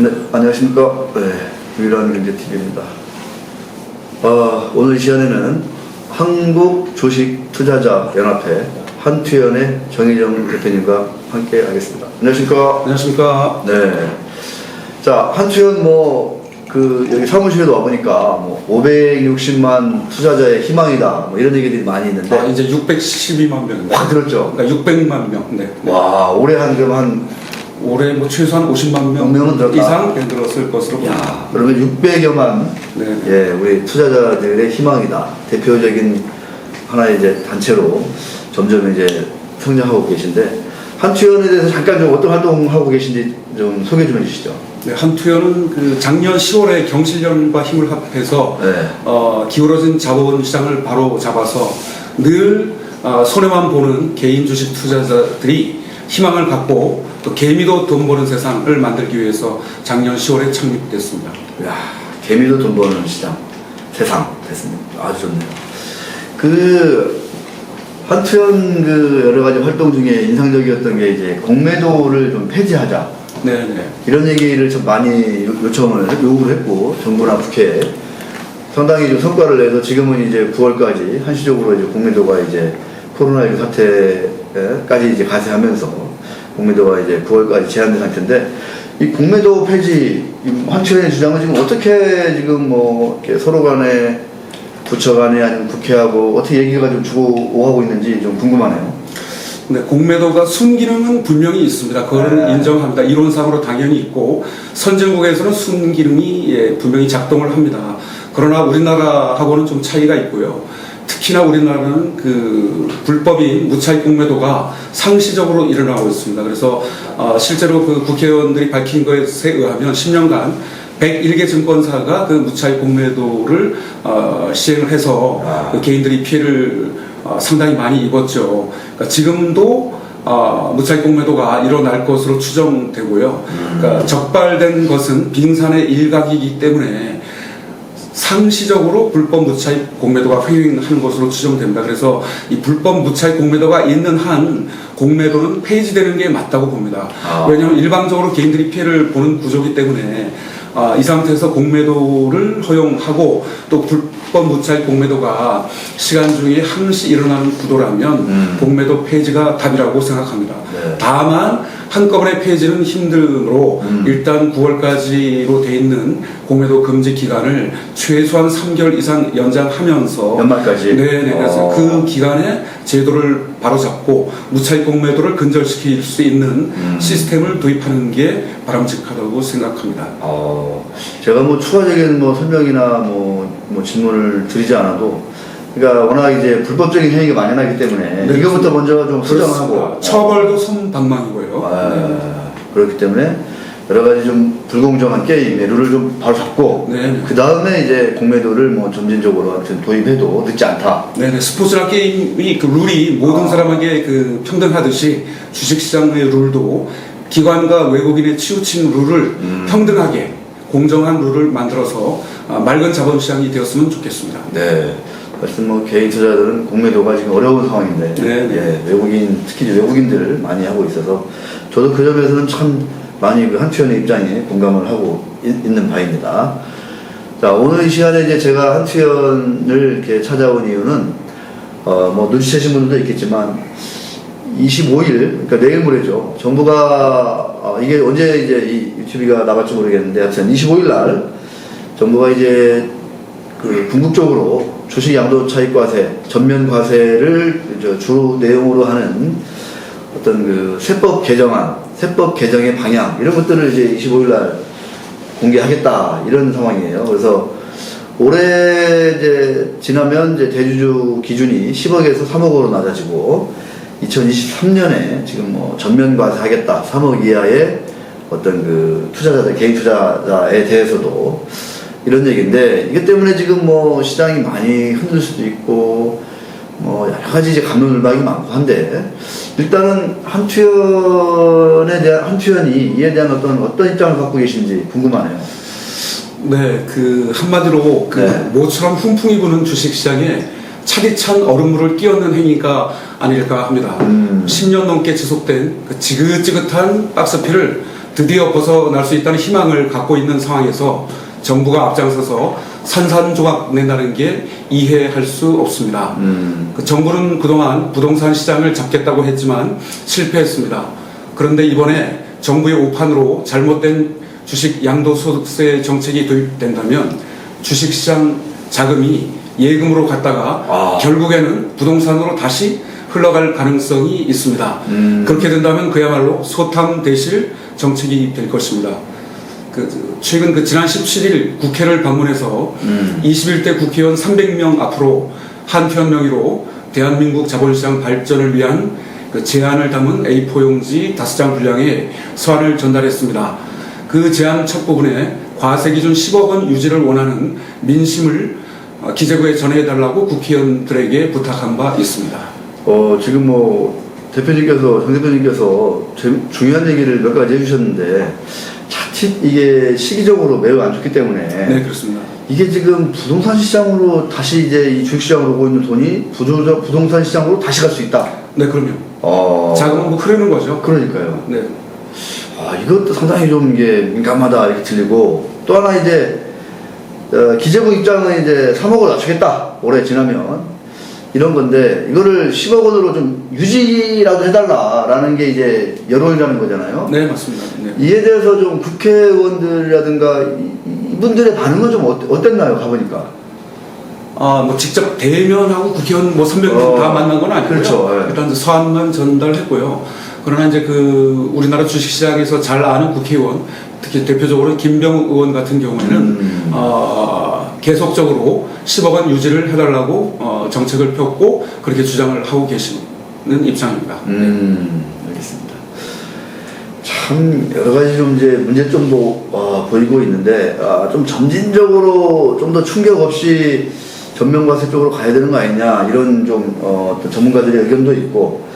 네, 안녕하십니까. 네, 유일한 경제TV입니다. 오늘 이 시간에는 한국주식투자자연합회 한투연의 정의정 대표님과 함께 하겠습니다. 안녕하십니까. 안녕하십니까. 네. 자, 한투연 여기 사무실에도 와보니까 560만 투자자의 희망이다. 이런 얘기들이 많이 있는데. 이제 612만 명. 확 들었죠? 그러니까 600만 명. 네. 와, 올해 올해 최소한 50만 명은 들었다. 이상 들었을 것으로 봅니다. 그러면 600여만 네. 예, 우리 투자자들의 희망이다. 대표적인 하나의 이제 단체로 점점 이제 성장하고 계신데, 한투연에 대해서 잠깐 좀 어떤 활동하고 계신지 좀 소개 좀 해주시죠. 네, 한투연은 작년 10월에 경실련과 힘을 합해서 네. 기울어진 자본시장을 바로 잡아서 늘 손해만 보는 개인 주식 투자자들이 희망을 갖고 또 개미도 돈 버는 세상을 만들기 위해서 작년 10월에 창립됐습니다. 이야, 개미도 돈 버는 시장, 세상 됐습니다. 아주 좋네요. 한투연 여러 가지 활동 중에 인상적이었던 게 이제 공매도를 좀 폐지하자. 네네. 이런 얘기를 좀 많이 요구를 했고, 정부나 국회에 상당히 좀 성과를 내서 지금은 이제 9월까지 한시적으로 이제 공매도가 이제 코로나19 사태까지 이제 가세하면서 공매도가 이제 9월까지 제한된 상태인데, 이 공매도 폐지, 한투연의 주장은 지금 어떻게 지금 이렇게 서로 간에 부처 간에 아니면 국회하고 어떻게 얘기가 좀 주고 오가고 있는지 좀 궁금하네요. 네, 공매도가 순기능은 분명히 있습니다. 그거는 네. 인정합니다. 이론상으로 당연히 있고 선진국에서는 순기능이 분명히 작동을 합니다. 그러나 우리나라하고는 좀 차이가 있고요. 특히나 우리나라는 불법인 무차익 공매도가 상시적으로 일어나고 있습니다. 그래서 실제로 국회의원들이 밝힌 것에 의하면 10년간 101개 증권사가 무차익 공매도를 시행을 해서 개인들이 피해를 상당히 많이 입었죠. 그러니까 지금도 무차익 공매도가 일어날 것으로 추정되고요. 그러니까 적발된 것은 빙산의 일각이기 때문에 상시적으로 불법 무차익 공매도가 횡행하는 것으로 추정됩니다. 그래서 이 불법 무차익 공매도가 있는 한 공매도는 폐지되는 게 맞다고 봅니다. 왜냐하면 일방적으로 개인들이 피해를 보는 구조이기 때문에 이 상태에서 공매도를 허용하고 또 불법 무차익 공매도가 시간 중에 항시 일어나는 구도라면 공매도 폐지가 답이라고 생각합니다. 네. 다만 한꺼번에 폐지는 힘들므로 일단 9월까지로 돼 있는 공매도 금지 기간을 최소한 3개월 이상 연장하면서 연말까지. 네네. 그래서 그 기간에 제도를 바로잡고 무차익 공매도를 근절시킬 수 있는 시스템을 도입하는 게 바람직하다고 생각합니다. 제가 추가적인 설명이나 질문을 드리지 않아도, 그러니까 워낙 이제 불법적인 행위가 만연하기 때문에 네, 이거부터 먼저 좀 수정하고 처벌도 손방망이고요. 그렇기 때문에 여러 가지 좀 불공정한 게임의 룰을 좀 바로 잡고, 그 다음에 이제 공매도를 점진적으로 아무튼 도입해도 늦지 않다. 네네. 스포츠나 게임이 룰이 모든 사람에게 평등하듯이 주식시장의 룰도 기관과 외국인의 치우친 룰을 평등하게 공정한 룰을 만들어서 맑은 자본시장이 되었으면 좋겠습니다. 네. 하여튼 개인 투자자들은 공매도가 지금 어려운 상황인데, 예, 특히 외국인들 많이 하고 있어서 저도 그 점에서는 참 많이 한투연의 입장에 공감을 하고 있는 바입니다. 자, 오늘 이 시간에 이제 제가 한투연을 이렇게 찾아온 이유는, 눈치채신 분들도 있겠지만, 25일, 그러니까 내일 모레죠. 정부가, 이게 언제 이제 이 유튜브가 나갈지 모르겠는데, 하여튼 25일 날, 정부가 이제 궁극적으로 주식 양도차익과세, 전면과세를 주 내용으로 하는 어떤 세법 개정의 방향, 이런 것들을 이제 25일 날 공개하겠다, 이런 상황이에요. 그래서 올해 이제 지나면 이제 대주주 기준이 10억에서 3억으로 낮아지고, 2023년에 지금 전면과세 하겠다, 3억 이하의 어떤 투자자들, 개인 투자자에 대해서도 이런 얘기인데, 이것 때문에 지금 시장이 많이 흔들 수도 있고, 여러 가지 이제 갑론을박이 많고 한데, 일단은 한투연이 이에 대한 어떤 입장을 갖고 계신지 궁금하네요. 네, 한마디로 모처럼 훈풍이 부는 주식시장에 차디찬 얼음물을 끼얹는 행위가 아닐까 합니다. 10년 넘게 지속된 지긋지긋한 박스피를 드디어 벗어날 수 있다는 희망을 갖고 있는 상황에서 정부가 앞장서서 산산조각 낸다는 게 이해할 수 없습니다. 그 정부는 그동안 부동산 시장을 잡겠다고 했지만 실패했습니다. 그런데 이번에 정부의 오판으로 잘못된 주식 양도소득세 정책이 도입된다면 주식시장 자금이 예금으로 갔다가 결국에는 부동산으로 다시 흘러갈 가능성이 있습니다. 그렇게 된다면 그야말로 소탕대실 정책이 될 것입니다. 최근 지난 17일 국회를 방문해서 21대 국회의원 300명 앞으로 한 편 명의로 대한민국 자본시장 발전을 위한 제안을 담은 A4 용지 5장 분량의 서한을 전달했습니다. 그 제안 첫 부분에 과세 기준 10억 원 유지를 원하는 민심을 기재부에 전해달라고 국회의원들에게 부탁한 바 있습니다. 지금 정 대표님께서 중요한 얘기를 몇 가지 해주셨는데 자칫 이게 시기적으로 매우 안 좋기 때문에 네, 그렇습니다. 이게 지금 부동산 시장으로 다시 이제 이 주식시장으로 오고 있는 돈이 부동산 시장으로 다시 갈 수 있다. 네, 그럼요. 자금은 흐르는 거죠. 그러니까요. 네. 이것도 상당히 좀 이게 민감하다 이렇게 들리고 또 하나 이제 기재부 입장은 이제 3억을 낮추겠다 올해 지나면 이런 건데 이거를 10억 원으로 좀 유지라도 해달라라는 게 이제 여론이라는 거잖아요. 네, 맞습니다. 네. 이에 대해서 좀 국회의원들이라든가 이분들의 반응은 좀 어땠나요? 가보니까. 직접 대면하고 국회의원 300명 다 만난 건 아니고요. 그렇죠. 네. 일단 서한만 전달했고요. 그러나 이제 우리나라 주식시장에서 잘 아는 국회의원, 특히 대표적으로 김병욱 의원 같은 경우에는 계속적으로 10억 원 유지를 해달라고 정책을 폈고 그렇게 주장을 하고 계시는 입장입니다. 알겠습니다. 참 여러 가지 좀 이제 문제점도 보이고 있는데 좀 점진적으로 좀 더 충격 없이 전면과세 쪽으로 가야 되는 거 아니냐 이런 좀 어떤 전문가들의 의견도 있고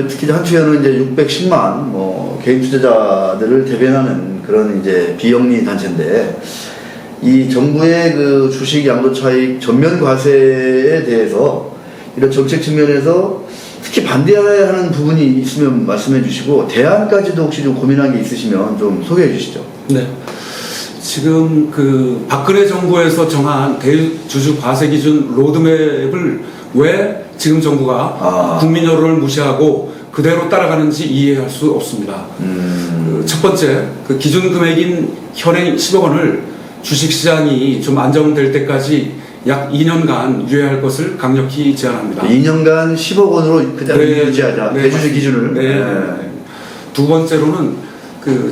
특히 한투에는 이제 610만 개인 투자자들을 대변하는 그런 이제 비영리 단체인데 이 정부의 주식 양도 차익 전면 과세에 대해서 이런 정책 측면에서 특히 반대해야 하는 부분이 있으면 말씀해 주시고 대안까지도 혹시 좀 고민한 게 있으시면 좀 소개해 주시죠. 네. 지금 박근혜 정부에서 정한 대주주 과세 기준 로드맵을 왜 지금 정부가 국민 여론을 무시하고 그대로 따라가는지 이해할 수 없습니다. 첫 번째, 기준 금액인 현행 10억 원을 주식시장이 좀 안정될 때까지 약 2년간 유예할 것을 강력히 제안합니다. 2년간 10억 원으로 그대로 유지하자. 대주주 기준을. 네. 두 번째로는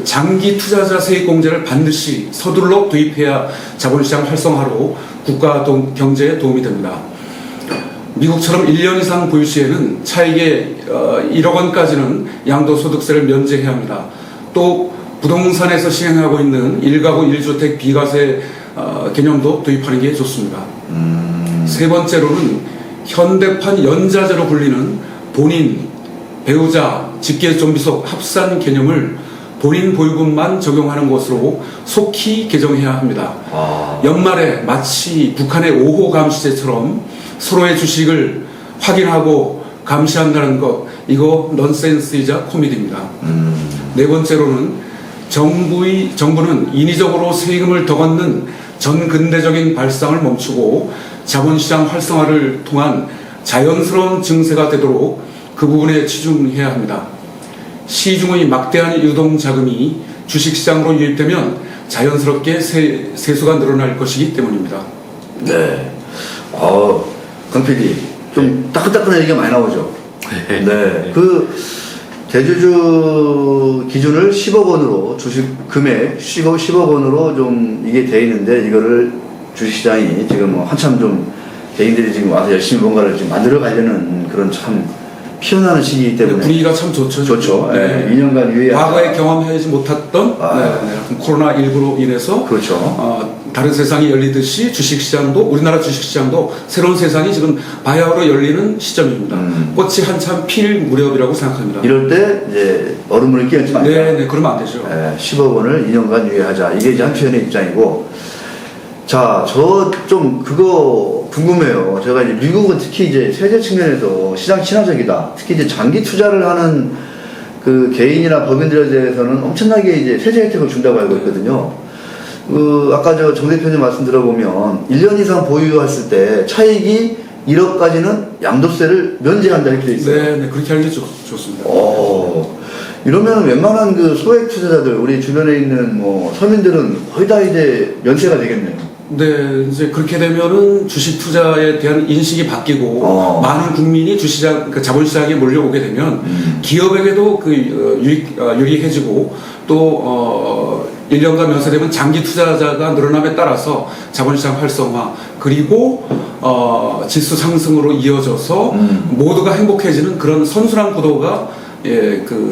장기 투자자 세액 공제를 반드시 서둘러 도입해야 자본시장 활성화로 국가 경제에 도움이 됩니다. 미국처럼 1년 이상 보유 시에는 차익의 1억 원까지는 양도소득세를 면제해야 합니다. 또 부동산에서 시행하고 있는 1가구 1주택 비과세 개념도 도입하는 게 좋습니다. 세 번째로는 현대판 연자제로 불리는 본인, 배우자, 직계존비속 합산 개념을 본인 보유분만 적용하는 것으로 속히 개정해야 합니다. 연말에 마치 북한의 5호 감시제처럼 서로의 주식을 확인하고 감시한다는 것, 이거 넌센스이자 코미디입니다. 네 번째로는 정부는 인위적으로 세금을 더 걷는 전근대적인 발상을 멈추고 자본시장 활성화를 통한 자연스러운 증세가 되도록 그 부분에 치중해야 합니다. 시중의 막대한 유동자금이 주식시장으로 유입되면 자연스럽게 세수가 늘어날 것이기 때문입니다. 네. 강 PD, 좀 따끈따끈한 얘기가 많이 나오죠? 네. 대주주 기준을 10억 원으로 주식 금액 10억 원으로 좀 이게 돼 있는데 이거를 주식시장이 지금 한참 좀 개인들이 지금 와서 열심히 뭔가를 지금 만들어 가려는 그런 참 피어나는 시기이기 때문에 분위기가 참 좋죠. 좋죠. 네. 2년간 유예. 과거에 경험하지 못했던 코로나19로 인해서 그렇죠. 다른 세상이 열리듯이 우리나라 주식시장도 새로운 세상이 지금 바야흐로 열리는 시점입니다. 꽃이 한참 필 무렵이라고 생각합니다. 이럴 때 이제 얼음물을 끼얹지 말자. 네, 그러면 안 되죠. 10억 원을 2년간 유예하자. 이게 이제 한투현의 입장이고. 자, 저 좀 그거 궁금해요. 제가 이제 미국은 특히 이제 세제 측면에서 시장 친화적이다. 특히 이제 장기 투자를 하는 그 개인이나 법인들에 대해서는 엄청나게 이제 세제 혜택을 준다고 알고 있거든요. 아까 정 대표님 말씀 들어보면 1년 이상 보유했을 때 차익이 1억까지는 양도세를 면제한다 이렇게 돼 있어요. 네, 그렇게 하는 게 좋습니다. 이러면 웬만한 그 소액 투자자들, 우리 주변에 있는 뭐 서민들은 거의 다 이제 면세가 되겠네요. 네, 이제 그렇게 되면은 주식 투자에 대한 인식이 바뀌고 많은 국민이 주시장, 그 자본시장에 몰려오게 되면 기업에게도 그 유리해지고 또 1년간 면세되면 장기 투자자가 늘어남에 따라서 자본시장 활성화 그리고 지수 상승으로 이어져서 모두가 행복해지는 그런 선순환 구도가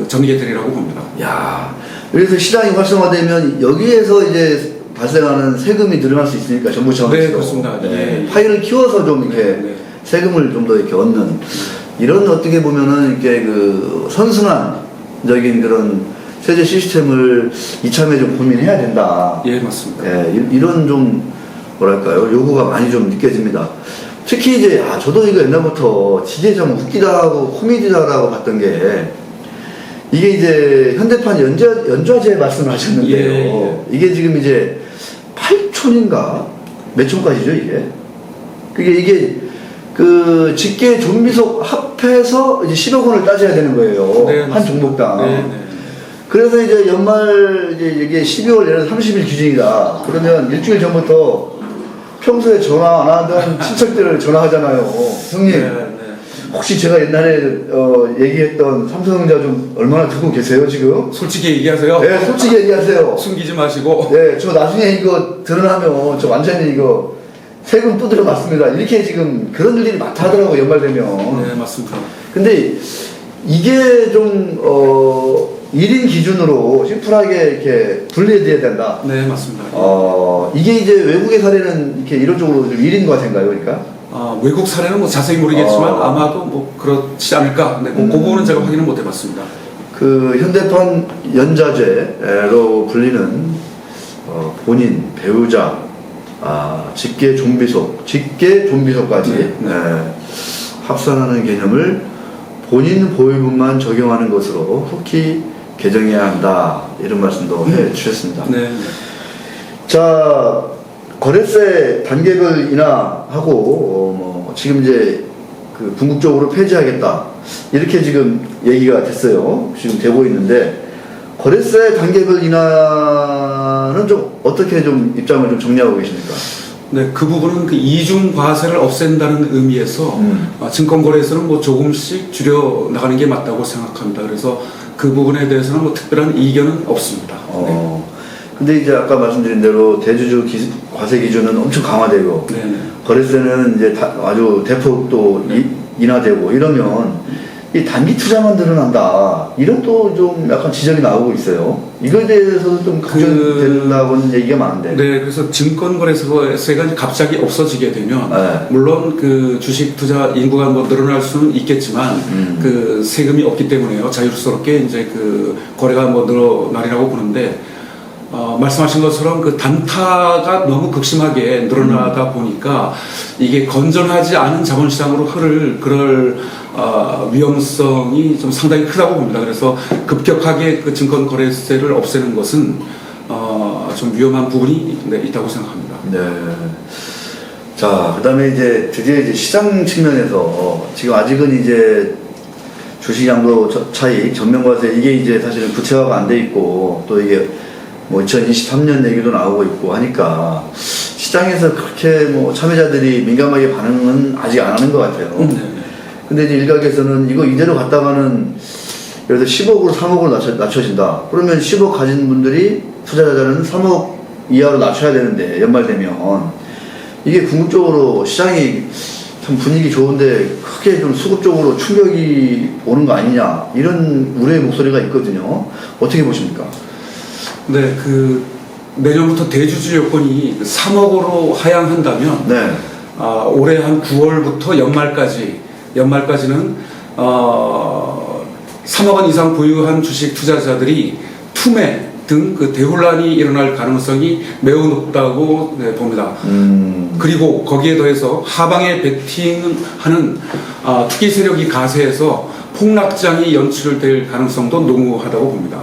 전개가 되리라고 봅니다. 야, 그래서 시장이 활성화되면 여기에서 이제 발생하는 세금이 늘어날 수 있으니까 정부 차원에서. 네, 그렇습니다. 예. 파일을 키워서 좀 이렇게 세금을 좀 더 이렇게 얻는 이런 어떻게 보면은 이렇게 그 선순환적인 그런 세제 시스템을 이참에 좀 고민해야 된다. 예, 맞습니다. 이런 좀 뭐랄까요 요구가 많이 좀 느껴집니다. 특히 이제 저도 이거 옛날부터 되게 좀 웃기다고 코미디다라고 봤던 게 이게 이제 현대판 연좌제 말씀을 하셨는데요. 이게 지금 이제 8촌인가 몇 촌까지죠 이게? 이게 그 직계 존비속 합해서 이제 10억 원을 따져야 되는 거예요. 네, 한 종목당. 네. 그래서 이제 연말 이게 12월 예를 들어 30일 기준이다. 그러면 일주일 전부터 평소에 전화 안 하던 친척들 전화하잖아요. 형님. 혹시 제가 옛날에 얘기했던 삼성전자 좀 얼마나 듣고 계세요 지금? 솔직히 얘기하세요. 네, 솔직히 얘기하세요. 숨기지 마시고. 네, 저 나중에 이거 드러나면 저 완전히 이거 세금 두드려 맞습니다. 이렇게 지금 그런 일이 많다 하더라고 연말 되면. 네, 맞습니다. 근데 이게 좀 1인 기준으로 심플하게 이렇게 분리돼야 된다. 네, 맞습니다. 이게 이제 외국의 사례는 이렇게 이런 쪽으로 좀 1인 과세인가요, 그러니까? 외국 사례는 뭐 자세히 모르겠지만 아마도 뭐 그렇지 않을까. 네, 그 부분은 제가 확인은 못 해봤습니다. 그 현대판 연좌제로 불리는 본인, 배우자, 직계 좀비속까지 합산하는 개념을 본인 보유분만 적용하는 것으로 속히 개정해야 한다 이런 말씀도 해주셨습니다. 네. 자, 거래세 단계별 인하하고 뭐 지금 이제 그 궁극적으로 폐지하겠다 이렇게 지금 얘기가 됐어요. 지금 되고 있는데 거래세 단계별 인하는 좀 어떻게 좀 입장을 좀 정리하고 계십니까? 네, 그 부분은 그 이중 과세를 없앤다는 의미에서 증권거래에서는 뭐 조금씩 줄여 나가는 게 맞다고 생각합니다. 그래서 그 부분에 대해서는 뭐 특별한 이견은 없습니다. 네. 근데 이제 아까 말씀드린 대로 대주주 과세 기준은 엄청 강화되고 거래세는 이제 아주 대폭 또 인하되고 이러면 이 단기 투자만 늘어난다 이런 또 좀 약간 지적이 나오고 있어요. 이거에 대해서도 좀 걱정된다고는 얘기가 많은데. 네, 그래서 증권거래세가 갑자기 없어지게 되면 물론 그 주식 투자 인구가 뭐 늘어날 수는 있겠지만 그 세금이 없기 때문에요. 자유스럽게 이제 그 거래가 뭐 늘어나리라고 보는데. 말씀하신 것처럼 그 단타가 너무 극심하게 늘어나다 보니까 이게 건전하지 않은 자본시장으로 그럴 위험성이 좀 상당히 크다고 봅니다. 그래서 급격하게 그 증권거래세를 없애는 것은 좀 위험한 부분이 있다고 생각합니다. 네. 자, 그다음에 이제 드디어 이제 시장 측면에서 지금 아직은 이제 주식 양도 차익 전면과세 이게 이제 사실은 구체화가 안 돼 있고 또 이게 뭐 2023년 얘기도 나오고 있고 하니까 시장에서 그렇게 뭐 참여자들이 민감하게 반응은 아직 안 하는 것 같아요. 근데 이제 일각에서는 이거 이대로 갔다가는 예를 들어 10억으로 3억으로 낮춰진다. 그러면 10억 가진 분들이 투자자들은 3억 이하로 낮춰야 되는데 연말되면 이게 궁극적으로 시장이 참 분위기 좋은데 크게 좀 수급적으로 충격이 오는 거 아니냐 이런 우려의 목소리가 있거든요. 어떻게 보십니까? 네, 그 내년부터 대주주 여건이 3억으로 하향한다면 올해 한 9월부터 연말까지는 3억 원 이상 보유한 주식 투자자들이 투매 등 그 대혼란이 일어날 가능성이 매우 높다고 봅니다. 그리고 거기에 더해서 하방에 베팅하는 투기 세력이 가세해서 폭락장이 연출될 가능성도 농후하다고 봅니다.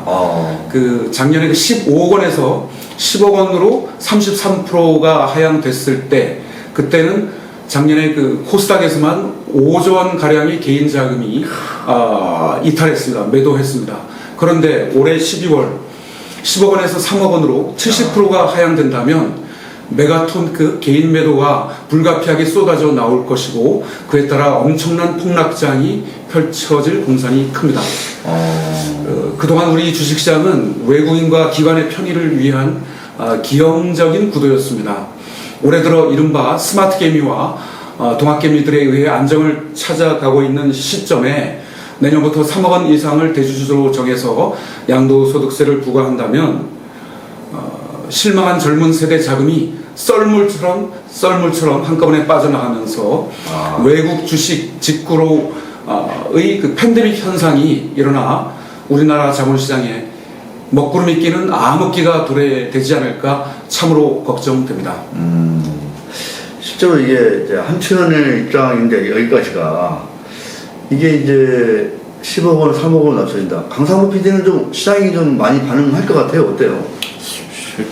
그 작년에 그 15억 원에서 10억 원으로 33%가 하향됐을 때, 그때는 작년에 그 코스닥에서만 5조 원 가량의 개인 자금이 이탈했습니다. 매도했습니다. 그런데 올해 12월 10억 원에서 3억 원으로 70%가 하향된다면 메가톤 그 개인 매도가 불가피하게 쏟아져 나올 것이고, 그에 따라 엄청난 폭락장이 펼쳐질 공산이 큽니다. 그동안 우리 주식시장은 외국인과 기관의 편의를 위한 기형적인 구도였습니다. 올해 들어 이른바 스마트 개미와 동학 개미들에 의해 안정을 찾아가고 있는 시점에 내년부터 3억 원 이상을 대주주로 정해서 양도소득세를 부과한다면 실망한 젊은 세대 자금이 썰물처럼 한꺼번에 빠져나가면서 외국 주식 직구로의 그 팬데믹 현상이 일어나 우리나라 자본시장에 먹구름이 끼는 암흑기가 도래되지 않을까 참으로 걱정됩니다. 실제로 이게 이제 한치원의 입장인데 여기까지가 이게 이제 10억 원, 3억 원 낮춰진다. 강상무 PD는 좀 시장이 좀 많이 반응할 것 같아요. 어때요?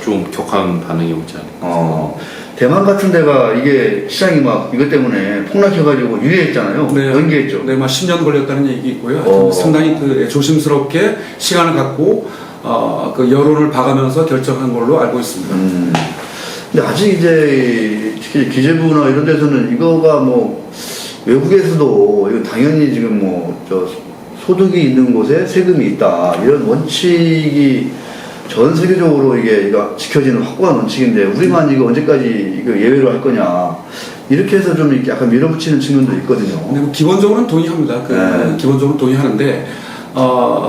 좀 격한 반응이 오지 않을까. 대만 같은 데가 이게 시장이 막 이것 때문에 폭락해가지고 유예했잖아요. 네, 연기했죠. 네, 막 10년 걸렸다는 얘기 있고요. 상당히 그 조심스럽게 시간을 갖고 그 여론을 봐가면서 결정한 걸로 알고 있습니다. 근데 아직 이제 특히 기재부나 이런 데서는 이거가 뭐 외국에서도 이거 당연히 지금 뭐 저 소득이 있는 곳에 세금이 있다 이런 원칙이 전 세계적으로 이게 지켜지는 확고한 원칙인데 우리만 이거 언제까지 이거 예외로 할 거냐 이렇게 해서 좀 이렇게 약간 밀어붙이는 측면도 있거든요. 근데 뭐 기본적으로는 동의합니다. 기본적으로 동의하는데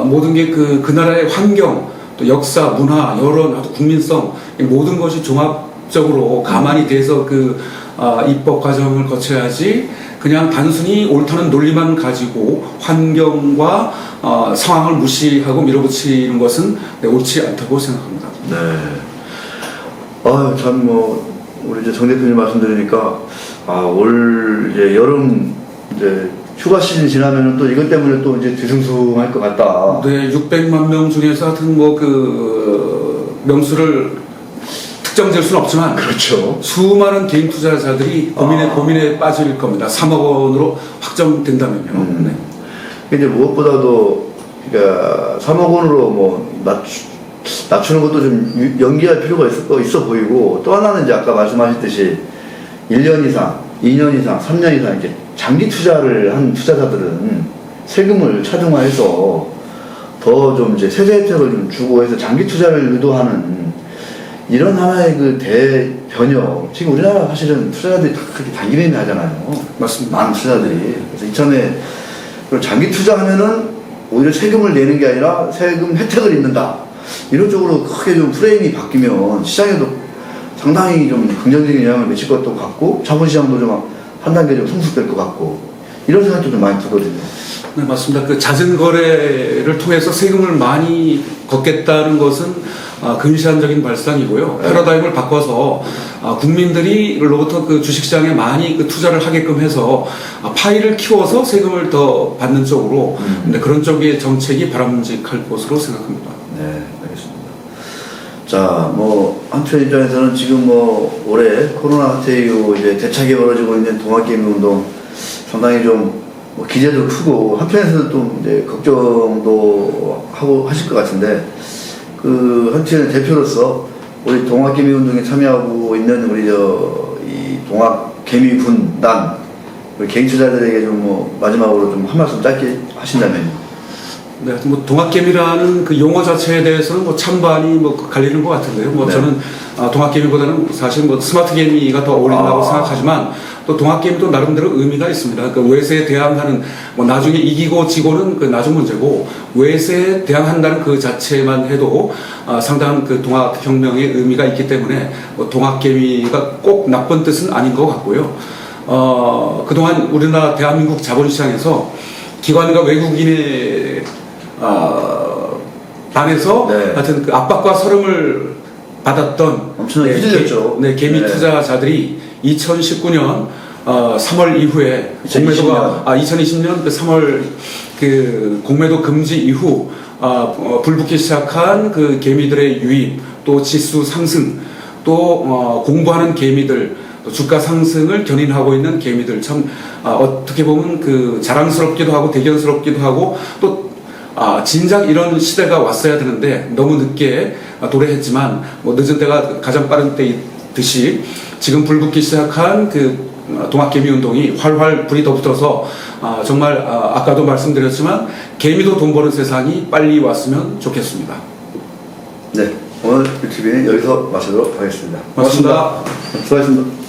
모든 게 그 나라의 환경, 또 역사, 문화, 여론, 또 국민성 모든 것이 종합적으로 가만히 돼서 그 입법 과정을 거쳐야지 그냥 단순히 옳다는 논리만 가지고 환경과 상황을 무시하고 밀어붙이는 것은 옳지 않다고 생각합니다. 네. 참 뭐 우리 이제 정 대표님 말씀 들으니까 올 이제 여름 이제 휴가 시즌 지나면은 또 이것 때문에 또 이제 뒤숭숭할 것 같다. 네, 600만 명 중에서 하여튼 뭐 그 명수를 특정 될 수는 없지만 그렇죠. 수많은 개인 투자자들이 고민에 빠질 겁니다. 3억 원으로 확정된다면요. 네. 근데 무엇보다도 그러니까 3억 원으로 뭐 낮추는 것도 좀 연기할 필요가 있어 보이고, 또 하나는 이제 아까 말씀하셨듯이 1년 이상, 2년 이상, 3년 이상 이렇게 장기 투자를 한 투자자들은 세금을 차등화해서 더 좀 이제 세제 혜택을 좀 주고 해서 장기 투자를 유도하는 이런 하나의 그 대변혁. 지금 우리나라 사실은 투자자들이 다 그렇게 단기 매매 하잖아요. 맞습니다. 많은 투자자들이. 그래서 이참에 장기 투자하면은 오히려 세금을 내는 게 아니라 세금 혜택을 입는다. 이런 쪽으로 크게 좀 프레임이 바뀌면 시장에도 상당히 좀 긍정적인 영향을 미칠 것도 같고, 자본시장도 좀 한 단계 좀 성숙될 것 같고, 이런 생각도 좀 많이 들거든요. 네, 맞습니다. 그 잦은 거래를 통해서 세금을 많이 걷겠다는 것은 근시안적인 발상이고요. 패러다임을 바꿔서 국민들로부터 그 주식시장에 많이 그 투자를 하게끔 해서 파이를 키워서 세금을 더 받는 쪽으로 네, 그런 쪽의 정책이 바람직할 것으로 생각합니다. 네, 알겠습니다. 자, 뭐 한편 입장에서는 지금 뭐 올해 코로나 사태 이후 이제 대차게 벌어지고 있는 동학개미 운동 상당히 좀 뭐 기대도 크고, 한편에서는 또 이제 걱정도 하고 하실 것 같은데, 그 한편 대표로서 우리 동학개미 운동에 참여하고 있는 우리 이 동학개미 군단 우리 개인 투자자들에게 좀 뭐 마지막으로 좀 한 말씀 짧게 하신다면요. 네, 뭐 동학개미라는 그 용어 자체에 대해서는 뭐 찬반이 뭐 갈리는 것 같은데요. 뭐 네. 저는 동학개미보다는 사실 뭐 스마트 개미가 더 어울린다고 생각하지만, 또 동학개미도 나름대로 의미가 있습니다. 그 외세에 대항하는, 뭐 나중에 이기고 지고는 그 나중 문제고, 외세에 대항한다는 그 자체만 해도 상당한 그 동학혁명의 의미가 있기 때문에 뭐 동학개미가 꼭 나쁜 뜻은 아닌 것 같고요. 그동안 우리나라 대한민국 자본시장에서 기관과 외국인의 반해서 네. 하여튼 그 압박과 설움을 받았던 엄청나게 휘둘렸죠. 개미 투자자들이 2019년 3월 이후에 2020년 그 3월 그 공매도 금지 이후 불붙기 시작한 그 개미들의 유입, 또 지수 상승, 또 공부하는 개미들, 또 주가 상승을 견인하고 있는 개미들, 참 어떻게 보면 그 자랑스럽기도 하고 대견스럽기도 하고 또 진작 이런 시대가 왔어야 되는데 너무 늦게 도래했지만 뭐 늦은 때가 가장 빠른 때이듯이 지금 불붙기 시작한 그 동학개미 운동이 활활 불이 더 붙어서 정말 아까도 말씀드렸지만 개미도 돈 버는 세상이 빨리 왔으면 좋겠습니다. 네, 오늘 유튜브는 여기서 마치도록 하겠습니다. 고맙습니다. 수고하셨습니다.